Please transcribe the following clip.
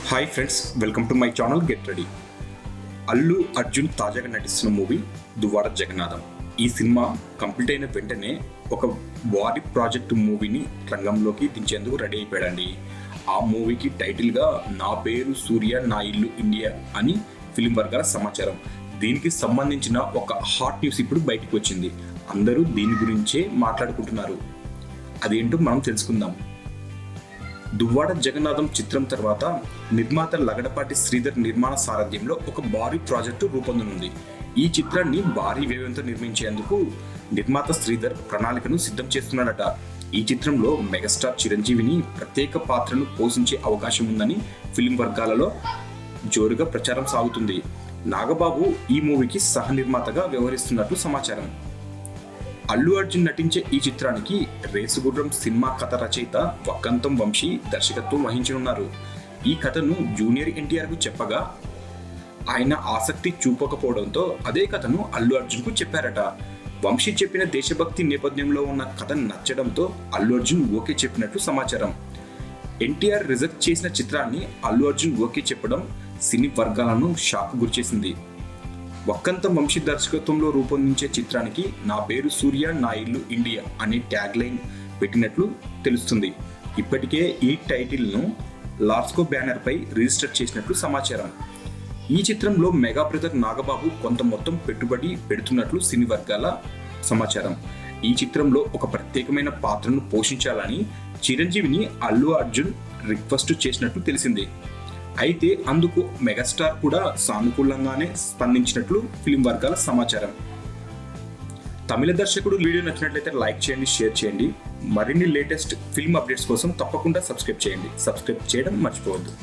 Hi friends, welcome to my channel get ready. Allu Arjun తాజాగా నటిస్తున్న movie Duvvada Jagannatham. ఈ సినిమా కంప్లీట్ అయిన వెంటనే ఒక భారీ ప్రాజెక్ట్ మూవీని రంగంలోకి దించేందుకు రెడీ అయిపోయాడండి. ఆ మూవీకి టైటిల్గా నా పేరు సూర్య నా ఇల్లు ఇండియా అని ఫిలిం వర్గాల సమాచారం. దీనికి సంబంధించిన ఒక హాట్ న్యూస్ ఇప్పుడు బయటకు వచ్చింది. అందరూ దీని గురించే మాట్లాడుకుంటున్నారు. అదేంటో మనం తెలుసుకుందాం. దువ్వాడ జగన్నాథం చిత్రం తర్వాత నిర్మాత లగడపాటి శ్రీధర్ నిర్మాణ సారథ్యంలో ఒక భారీ ప్రాజెక్టు రూపొందనుంది. ఈ చిత్రాన్ని భారీ వ్యయంతో నిర్మించేందుకు నిర్మాత శ్రీధర్ ప్రణాళికను సిద్ధం చేస్తున్నాడట. ఈ చిత్రంలో మెగాస్టార్ చిరంజీవిని ప్రత్యేక పాత్రను పోషించే అవకాశం ఉందని ఫిలిం వర్గాలలో జోరుగా ప్రచారం సాగుతుంది. నాగబాబు ఈ మూవీకి సహ నిర్మాతగా వ్యవహరిస్తున్నట్లు సమాచారం. అల్లు అర్జున్ నటించే ఈ చిత్రానికి రేసుగుర్రం సినిమా కథ రచయిత వక్కంతం వంశీ దర్శకత్వం వహించనున్నారు. ఈ కథను జూనియర్ ఎన్టీఆర్ కు చెప్పగా ఆయన ఆసక్తి చూపకపోవడంతో అదే కథను అల్లు అర్జున్ కు చెప్పారట. వంశీ చెప్పిన దేశభక్తి నేపథ్యంలో ఉన్న కథ నచ్చడంతో అల్లు అర్జున్ ఓకే చెప్పినట్లు సమాచారం. ఎన్టీఆర్ రిజెక్ట్ చేసిన చిత్రాన్ని అల్లు అర్జున్ ఓకే చెప్పడం సినీ వర్గాలను షాక్ గురిచేసింది. వక్కంతం వంశీ దర్శకత్వంలో రూపొందించే చిత్రానికి నా పేరు సూర్య నా ఇల్లు ఇండియా అనే ట్యాగ్ లైన్ పెట్టినట్లు తెలుస్తుంది. ఇప్పటికే ఈ టైటిల్ను లార్స్కో బ్యానర్ పై రిజిస్టర్ చేసినట్లు సమాచారం. ఈ చిత్రంలో మెగా బ్రదర్ నాగబాబు కొంత మొత్తం పెట్టుబడి పెడుతున్నట్లు సినీ వర్గాల సమాచారం. ఈ చిత్రంలో ఒక ప్రత్యేకమైన పాత్రను పోషించాలని చిరంజీవిని అల్లు అర్జున్ రిక్వెస్ట్ చేసినట్లు తెలిసింది. అయితే అందుకు మెగాస్టార్ కూడా సానుకూలంగానే స్పందించినట్లు ఫిలిం వర్గాల సమాచారం. తమిళ దర్శకుడు వీడియో నచ్చినట్లయితే లైక్ చేయండి, షేర్ చేయండి. మరిన్ని లేటెస్ట్ ఫిల్మ్ అప్డేట్స్ కోసం తప్పకుండా సబ్స్క్రైబ్ చేయడం మర్చిపోవద్దు.